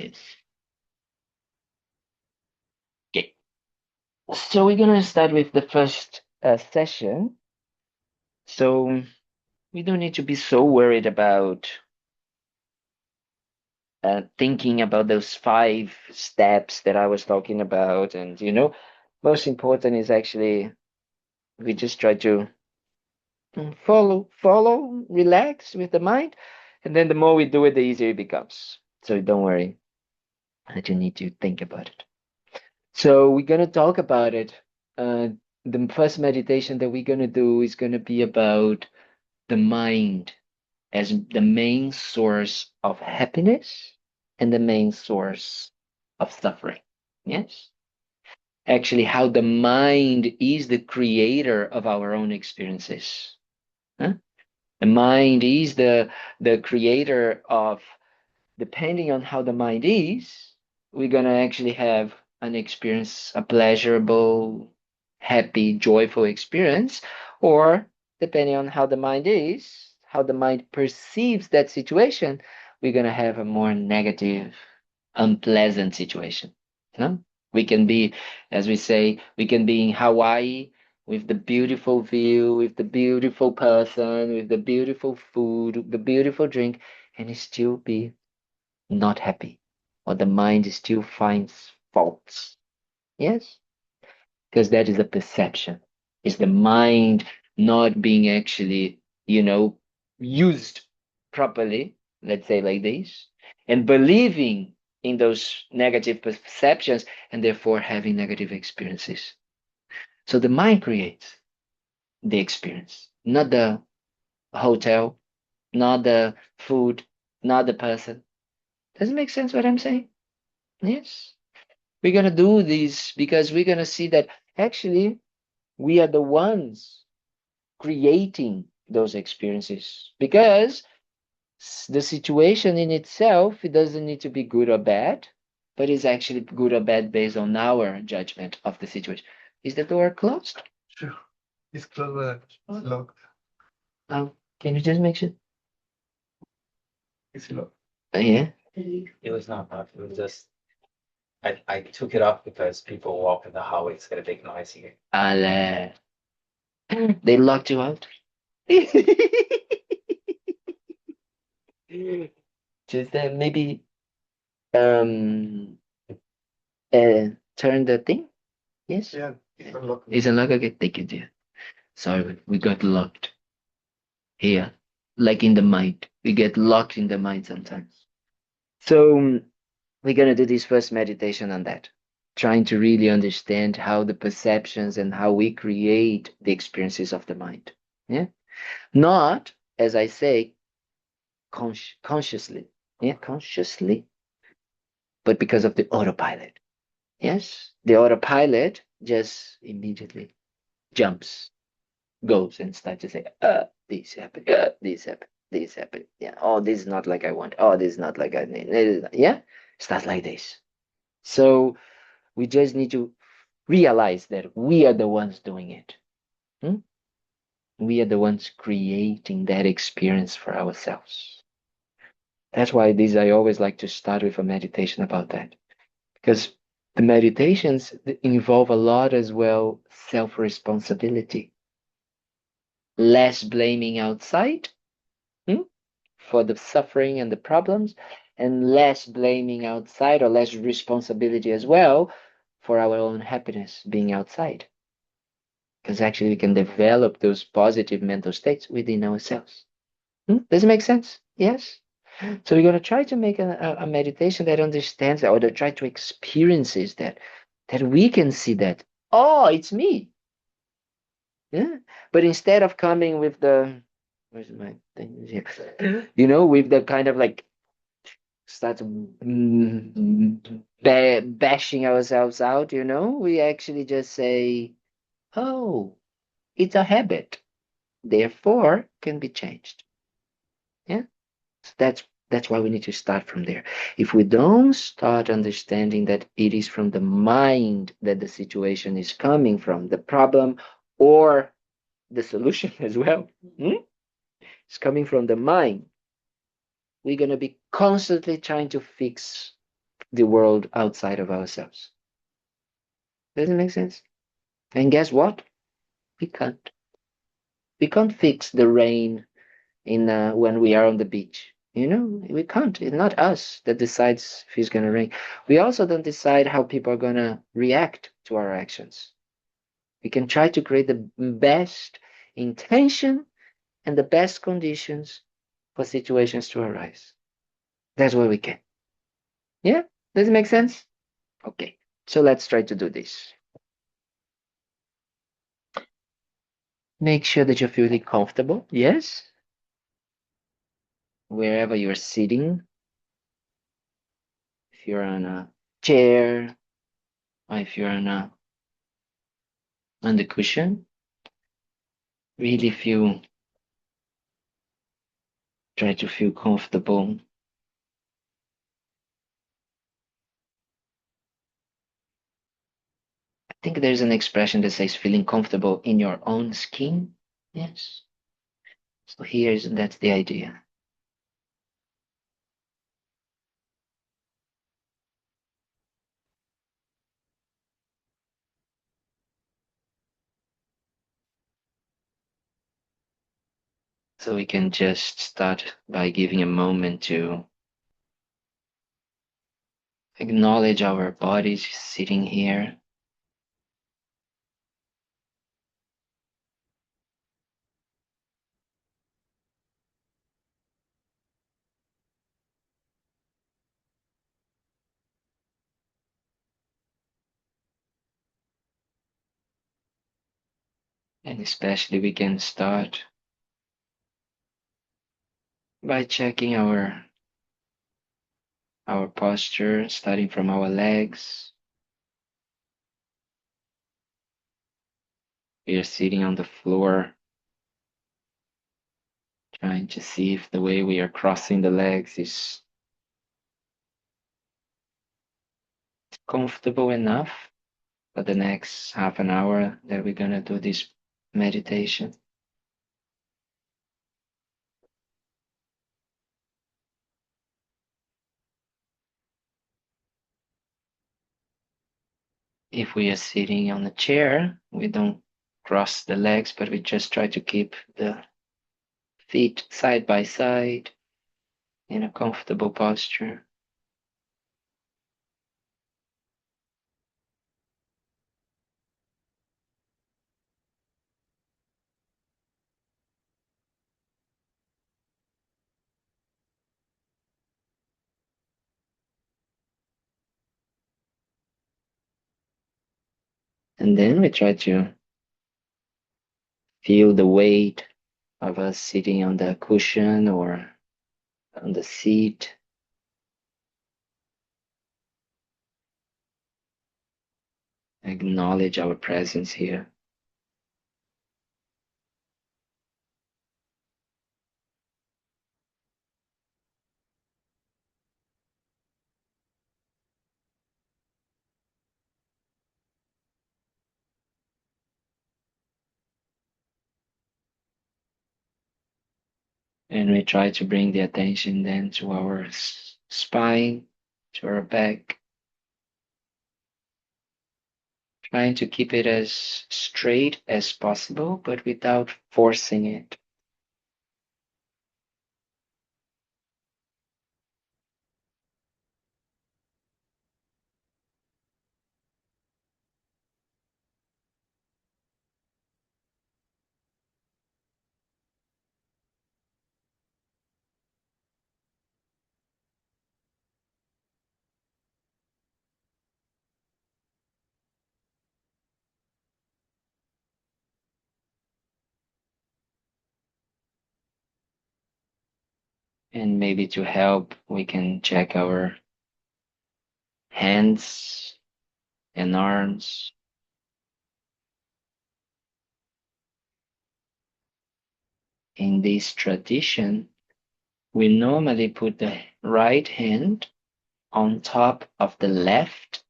Yes. Okay. So we're gonna start with the first session. So we don't need to be so worried about thinking about those 5 steps that I was talking about, and most important is actually we just try to follow, relax with the mind, and then the more we do it, the easier it becomes. So don't worry that you need to think about it. So we're gonna talk about it. Uh, the first meditation that we're gonna do is gonna be about the mind as the main source of happiness and the main source of suffering. Yes? Actually, how the mind is the creator of our own experiences. Huh? The mind is the creator of, depending on how the mind is, we're going to actually have an experience, a pleasurable, happy, joyful experience, or depending on how the mind is, how the mind perceives that situation, we're going to have a more negative, unpleasant situation. You know? We can be, as we say, we can be in Hawaii with the beautiful view, with the beautiful person, with the beautiful food, the beautiful drink, and it still be not happy, or the mind still finds faults. Yes, because that is a perception. It's the mind not being actually, used properly, let's say like this, and believing in those negative perceptions and therefore having negative experiences. So the mind creates the experience, not the hotel, not the food, not the person. Does it make sense what I'm saying? Yes. We're going to do this because we're going to see that actually we are the ones creating those experiences, because the situation in itself, it doesn't need to be good or bad, but it's actually good or bad based on our judgment of the situation. Is the door closed? Sure. It's closed, but it's locked. Can you just make sure? It's locked. Yeah. It was not locked. It was just I took it off because people walk in the hallway. It's got a big noise here. Ale. They locked you out. Just maybe um turn the thing. Yes. Yeah, it's unlocked. It's unlocked. Okay, thank you, dear. Sorry, we got locked here, like in the mind. We get locked in the mind sometimes. So we're gonna do this first meditation on that, trying to really understand how the perceptions and how we create the experiences of the mind. Yeah, not, as I say, consciously. Yeah, consciously, but because of the autopilot. Yes, the autopilot just immediately jumps, goes, and starts to say, this happened, this happened, this happened. Yeah, oh, this is not like I want. Oh, this is not like I need. Yeah, starts like this. So we just need to realize that we are the ones doing it. Hmm? We are the ones creating that experience for ourselves. That's why I always like to start with a meditation about that, because the meditations involve a lot as well self-responsibility, less blaming outside for the suffering and the problems, and less blaming outside, or less responsibility as well for our own happiness being outside. Because actually we can develop those positive mental states within ourselves. Does it make sense? Yes. So we're going to try to make a meditation that understands that, or to try to experiences that we can see that, oh, it's me. Yeah. But instead of coming with the, where's my thing here? With the kind of like start bashing ourselves out, we actually just say, oh, it's a habit, therefore can be changed. Yeah. So that's why we need to start from there. If we don't start understanding that it is from the mind that the situation is coming from, the problem or the solution as well, it's coming from the mind. We're going to be constantly trying to fix the world outside of ourselves. Does it make sense? And guess what? We can't. We can't fix the rain in when we are on the beach. You know, we can't. It's not us that decides if it's gonna rain. We also don't decide how people are gonna react to our actions. We can try to create the best intention and the best conditions for situations to arise. That's what we can. Yeah? Does it make sense? Okay. So let's try to do this. Make sure that you're feeling comfortable. Yes? Wherever you're sitting, if you're on a chair, or if you're on the cushion, really try to feel comfortable. I think there's an expression that says feeling comfortable in your own skin. Yes. So that's the idea. So we can just start by giving a moment to acknowledge our bodies sitting here. And especially we can start by checking our posture, starting from our legs. We are sitting on the floor, trying to see if the way we are crossing the legs is comfortable enough for the next half an hour that we're gonna do this meditation. If we are sitting on a chair, we don't cross the legs, but we just try to keep the feet side by side in a comfortable posture. And then we try to feel the weight of us sitting on the cushion or on the seat. Acknowledge our presence here. And we try to bring the attention then to our spine, to our back, trying to keep it as straight as possible, but without forcing it. And maybe to help, we can check our hands and arms. In this tradition, we normally put the right hand on top of the left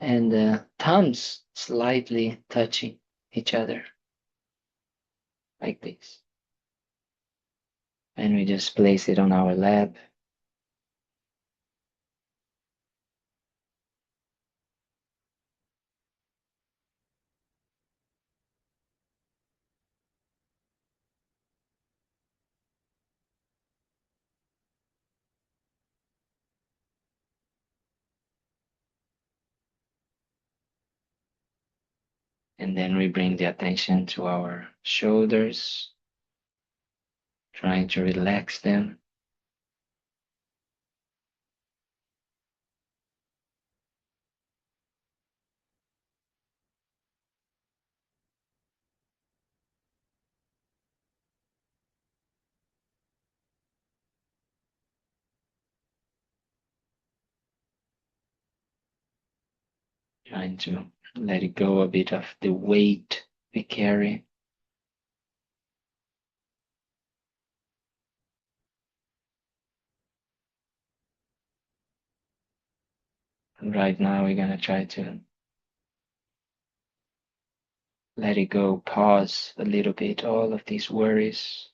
and the thumbs slightly touching each other like this. And we just place it on our lap. And then we bring the attention to our shoulders, trying to relax them. Trying to let it go a bit of the weight we carry. And right now, we're going to try to let it go, pause a little bit, all of these worries,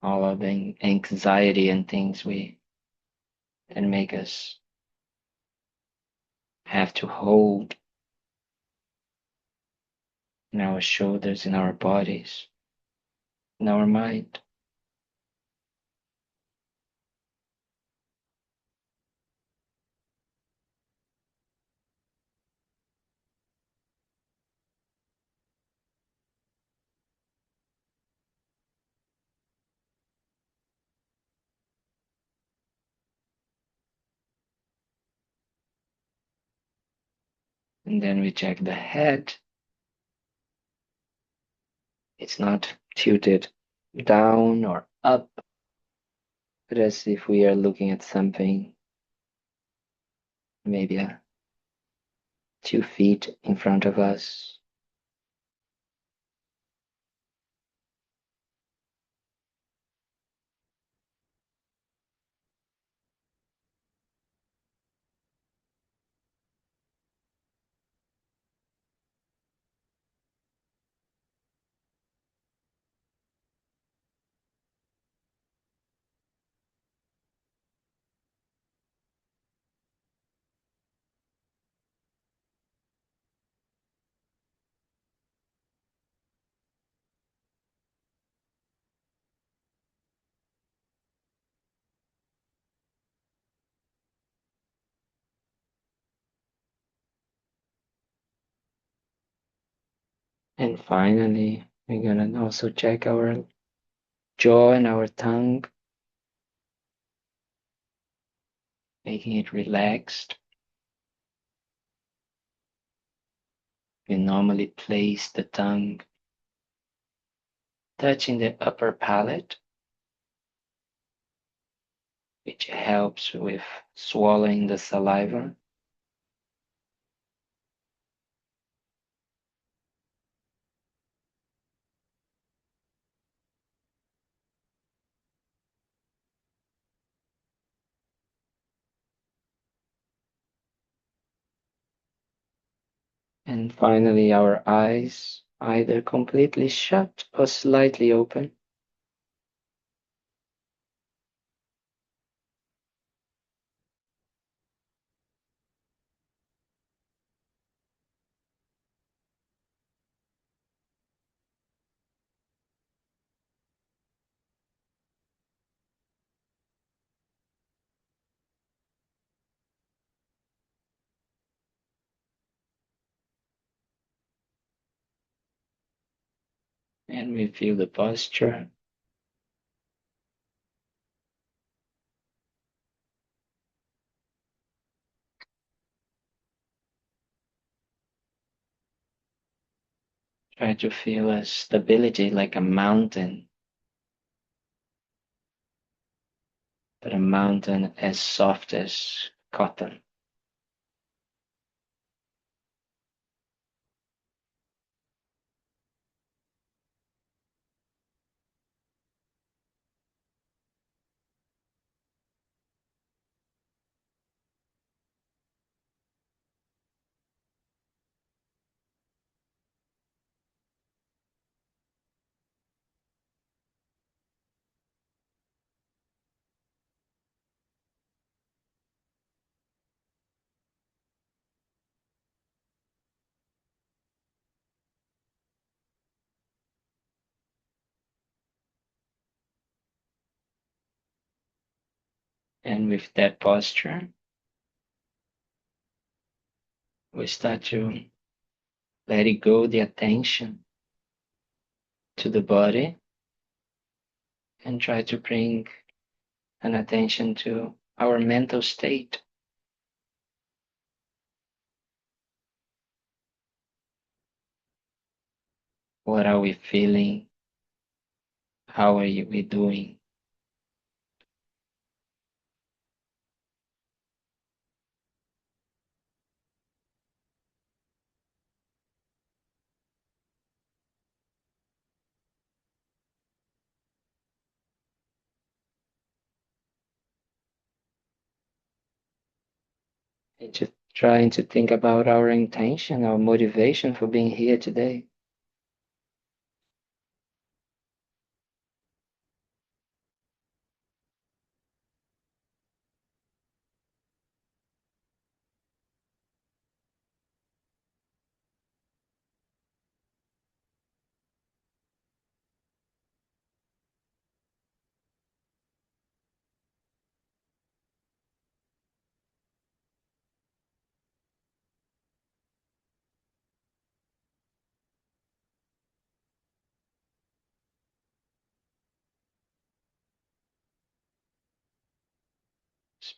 all of the anxiety and things that make us have to hold in our shoulders, in our bodies, in our mind. And then we check the head. It's not tilted down or up, but as if we are looking at something maybe 2 feet in front of us. And finally, we're gonna also check our jaw and our tongue, making it relaxed. We normally place the tongue touching the upper palate, which helps with swallowing the saliva. And finally, our eyes either completely shut or slightly open. And we feel the posture. Try to feel a stability like a mountain, but a mountain as soft as cotton. And with that posture, we start to let it go, the attention to the body, and try to bring an attention to our mental state. What are we feeling? How are we doing? And just trying to think about our intention, our motivation for being here today.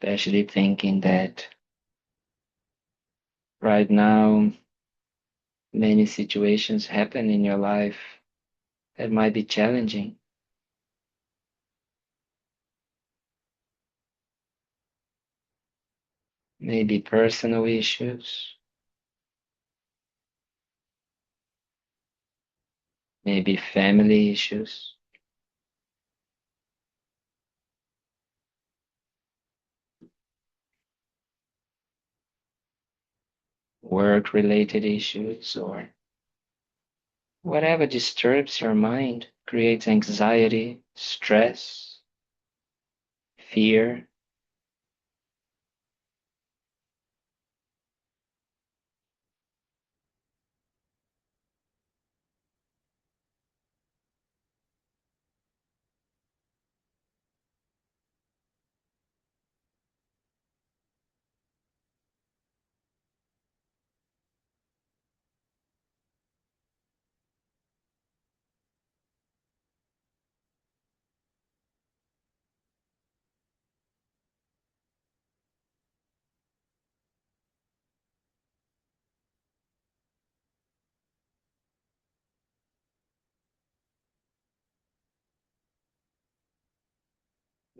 Especially thinking that right now many situations happen in your life that might be challenging. Maybe personal issues, maybe family issues, work related issues, or whatever disturbs your mind, creates anxiety, stress, fear.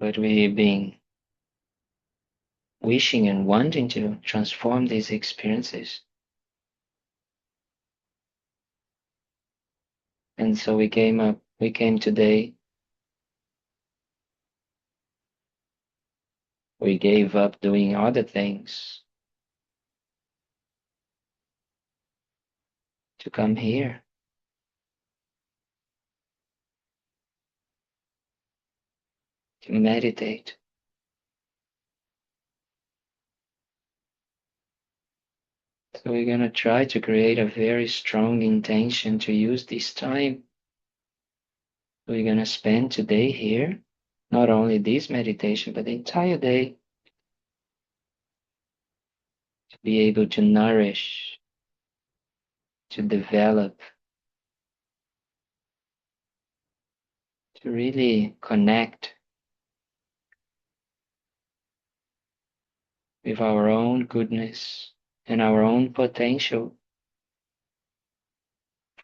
But we've been wishing and wanting to transform these experiences. And so we came today, we gave up doing other things to come here, to meditate. So we're going to try to create a very strong intention to use this time. We're going to spend today here, not only this meditation, but the entire day, to be able to nourish, to develop, to really connect with our own goodness and our own potential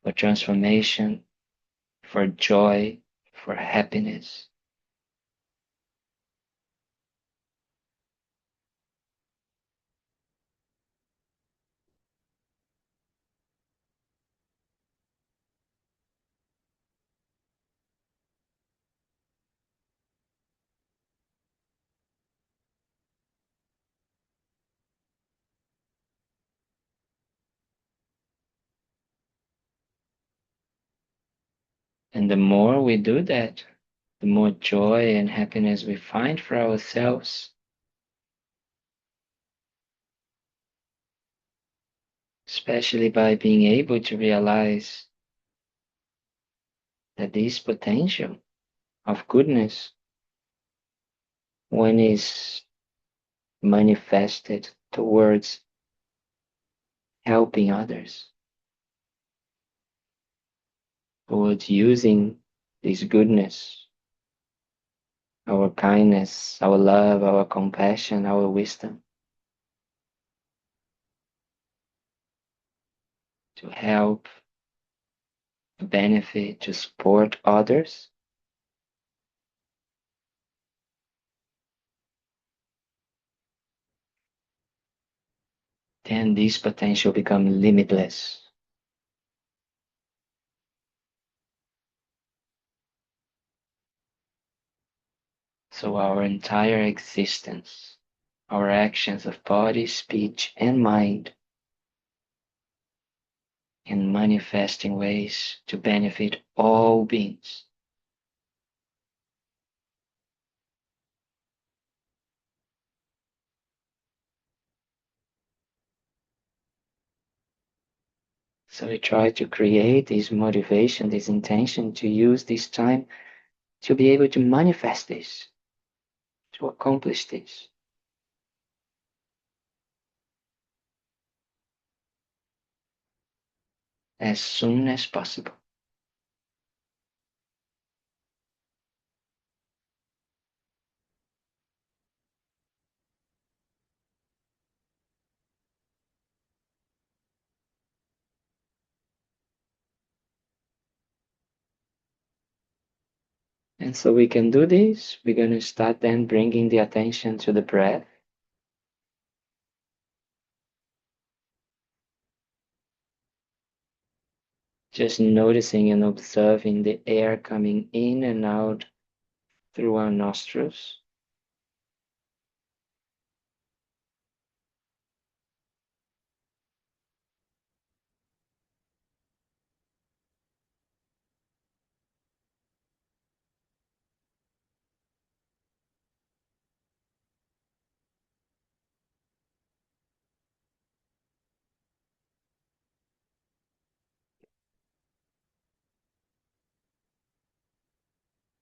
for transformation, for joy, for happiness. And the more we do that, the more joy and happiness we find for ourselves, especially by being able to realize that this potential of goodness, when is manifested towards helping others, towards using this goodness, our kindness, our love, our compassion, our wisdom to help, to benefit, to support others, then this potential becomes limitless. So our entire existence, our actions of body, speech, and mind can manifest in ways to benefit all beings. So we try to create this motivation, this intention to use this time to be able to manifest this, to accomplish this. As soon as possible. And so we can do this. We're going to start then bringing the attention to the breath. Just noticing and observing the air coming in and out through our nostrils.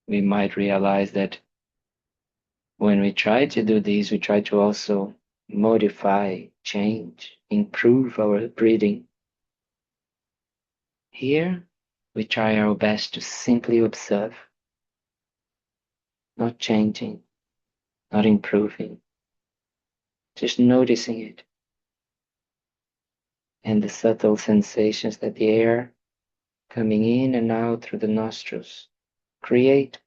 We might realize that when we try to do this, we try to also modify, change, improve our breathing. Here, we try our best to simply observe, not changing, not improving, just noticing it and the subtle sensations that the air coming in and out through the nostrils create.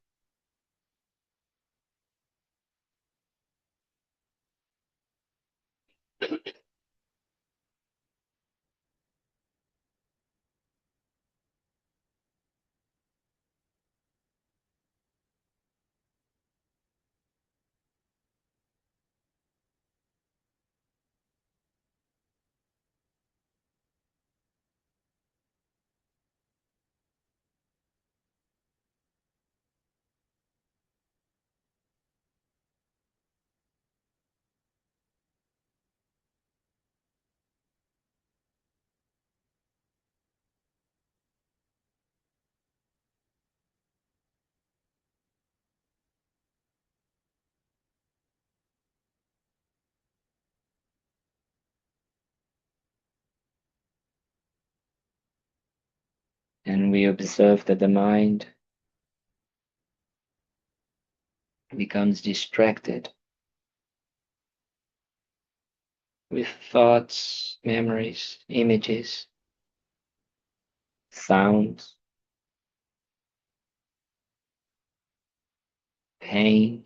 And we observe that the mind becomes distracted with thoughts, memories, images, sounds, pain.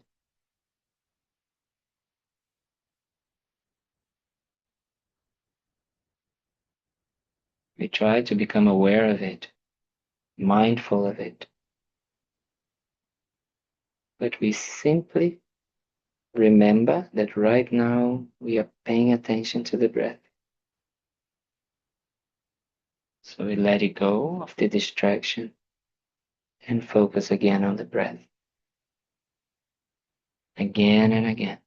We try to become aware of it, mindful of it, but we simply remember that right now we are paying attention to the breath. So we let it go of the distraction and focus again on the breath, again and again.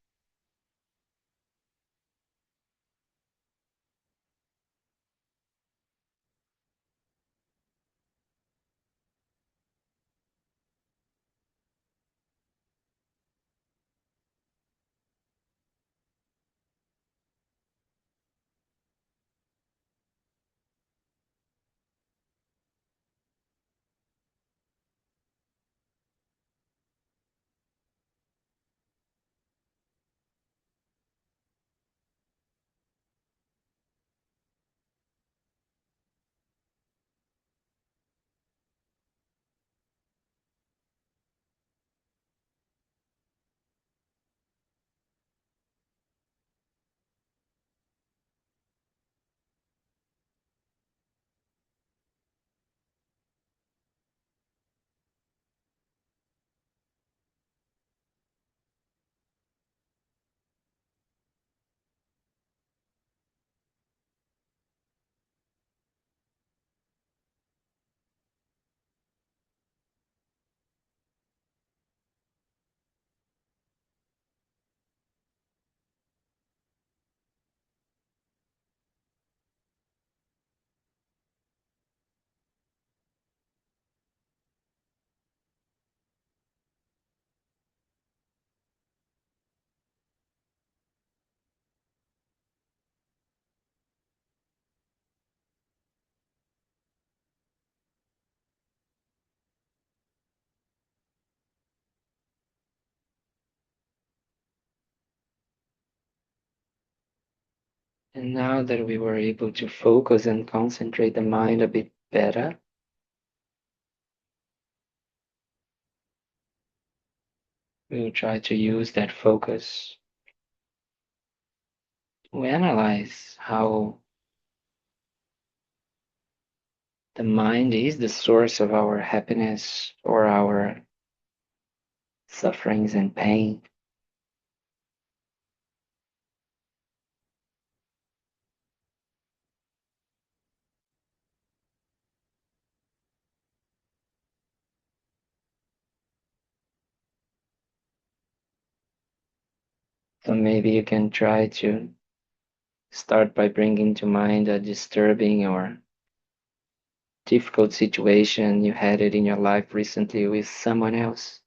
And now that we were able to focus and concentrate the mind a bit better, we'll try to use that focus to analyze how the mind is the source of our happiness or our sufferings and pain. So maybe you can try to start by bringing to mind a disturbing or difficult situation you had it in your life recently with someone else.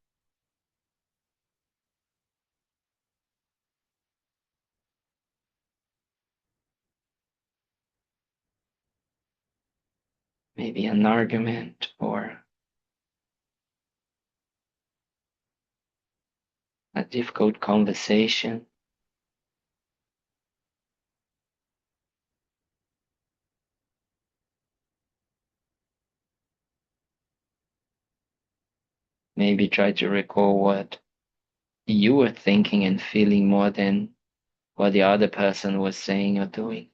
Maybe an argument or a difficult conversation. Maybe try to recall what you were thinking and feeling more than what the other person was saying or doing.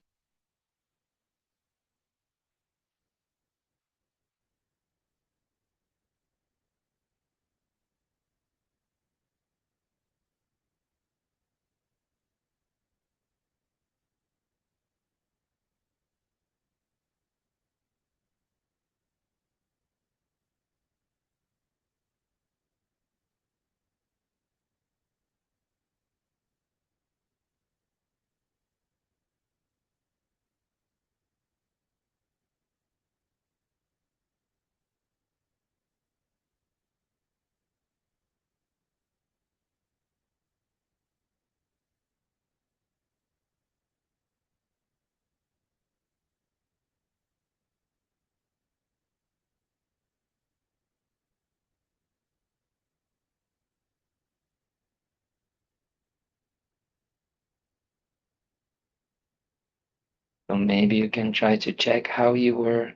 So maybe you can try to check how you were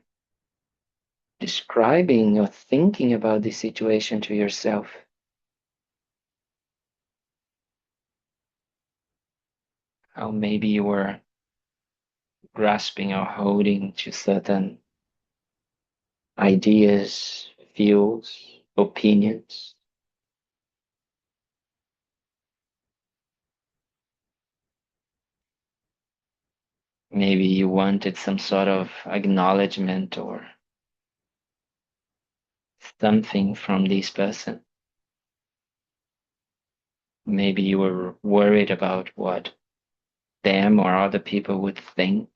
describing or thinking about the situation to yourself. How maybe you were grasping or holding to certain ideas, views, opinions. Maybe you wanted some sort of acknowledgement or something from this person. Maybe you were worried about what them or other people would think.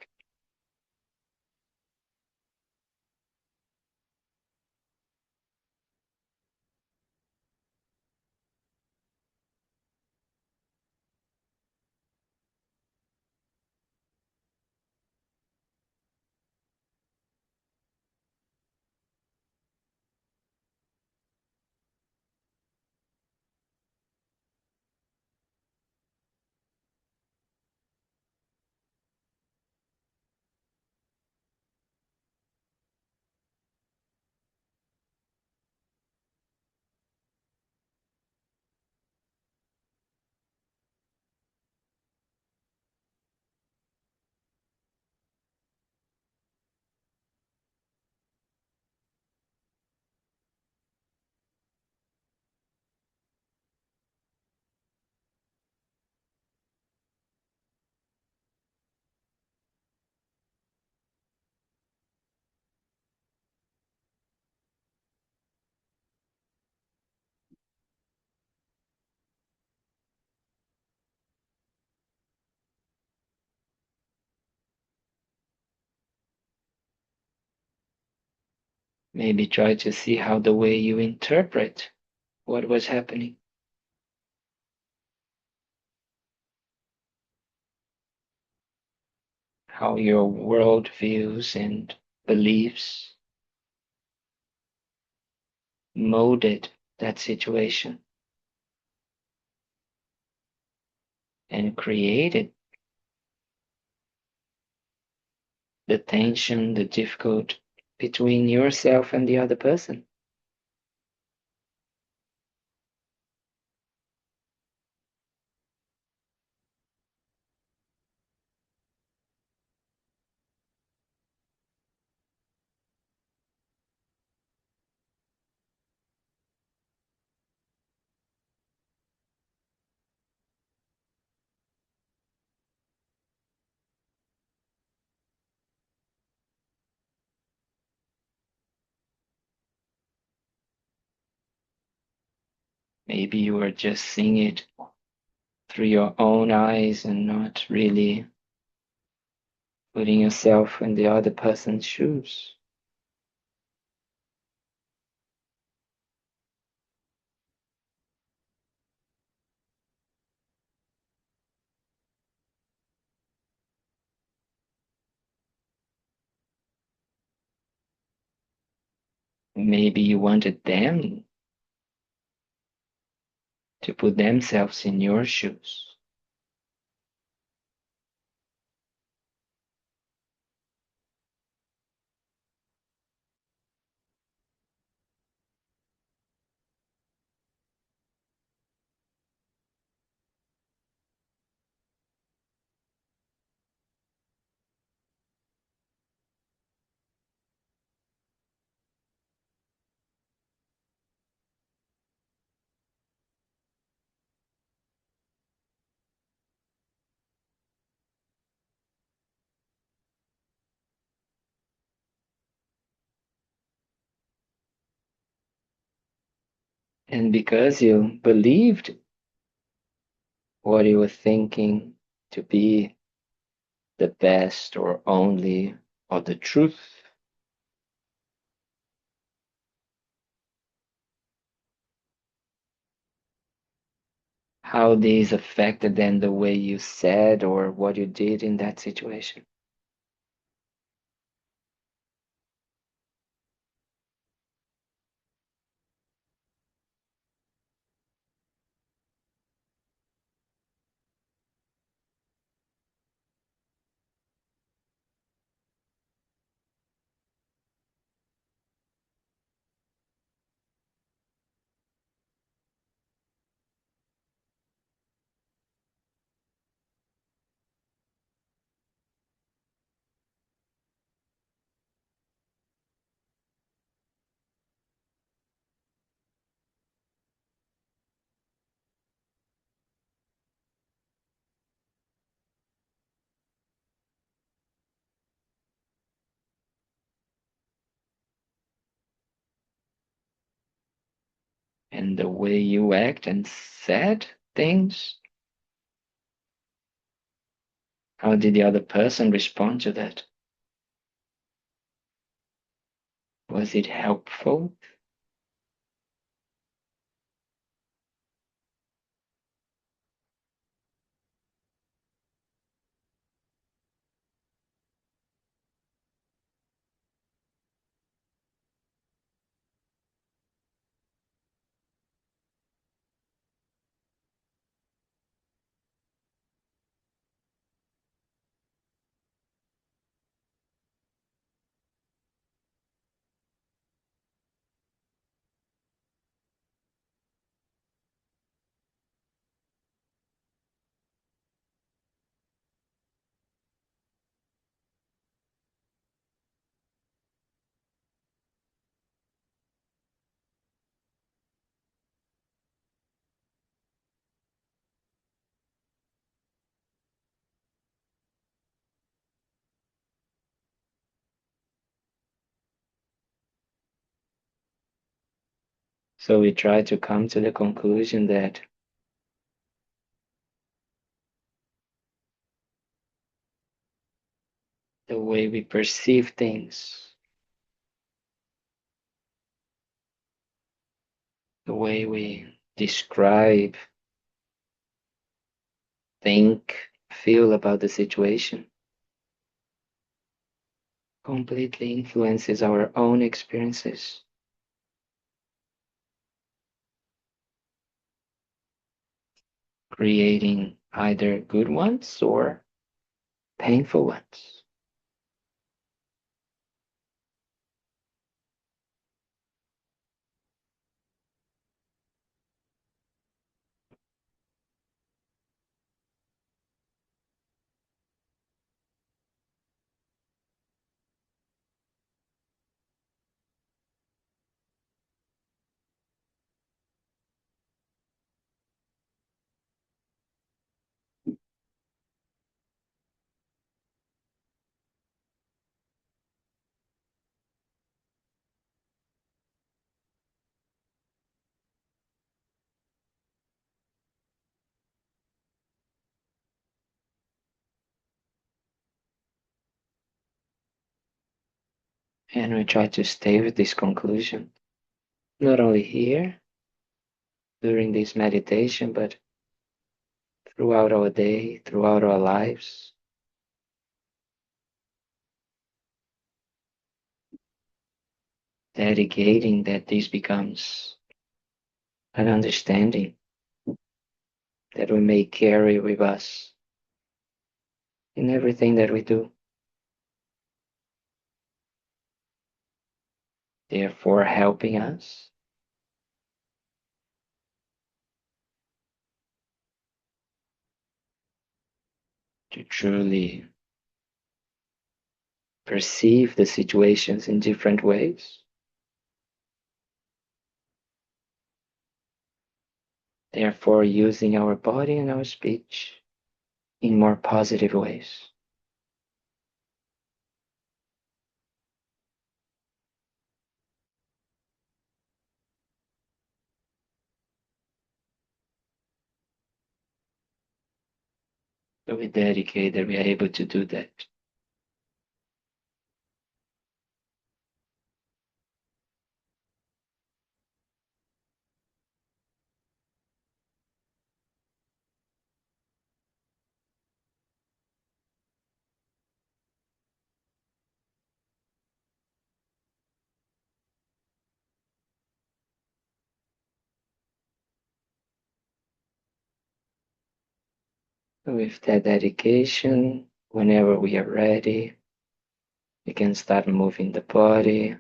Maybe try to see how the way you interpret what was happening, how your worldviews and beliefs molded that situation and created the tension, the difficult between yourself and the other person. Maybe you are just seeing it through your own eyes and not really putting yourself in the other person's shoes. Maybe you wanted them to put themselves in your shoes. And because you believed what you were thinking to be the best or only or the truth, how these affected then the way you said or what you did in that situation. And the way you act and said things, how did the other person respond to that? Was it helpful? So we try to come to the conclusion that the way we perceive things, the way we describe, think, feel about the situation completely influences our own experiences, creating either good ones or painful ones. And we try to stay with this conclusion, not only here during this meditation, but throughout our day, throughout our lives. Dedicating that this becomes an understanding that we may carry with us in everything that we do. Therefore, helping us to truly perceive the situations in different ways. Therefore, using our body and our speech in more positive ways. So we dedicate that we are able to do that. With that dedication, whenever we are ready, we can start moving the body,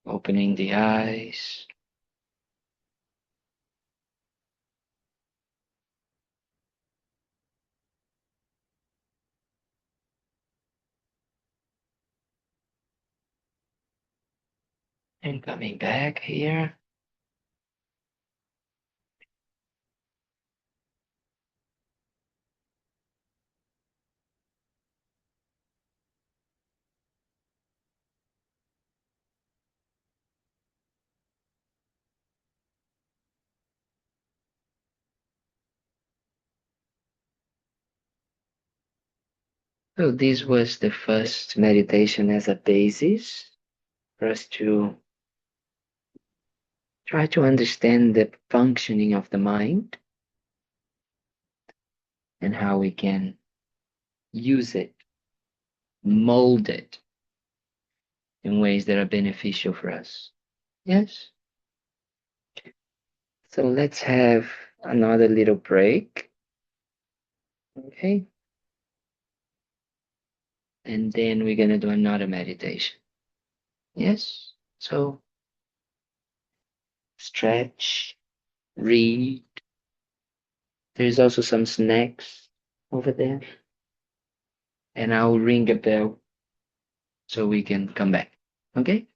opening the eyes, and coming back here. So this was the first meditation as a basis for us to try to understand the functioning of the mind and how we can use it, mold it in ways that are beneficial for us. Yes? So let's have another little break. Okay? And then we're going to do another meditation. Yes? So stretch, read. There's also some snacks over there. And I'll ring a bell so we can come back. Okay?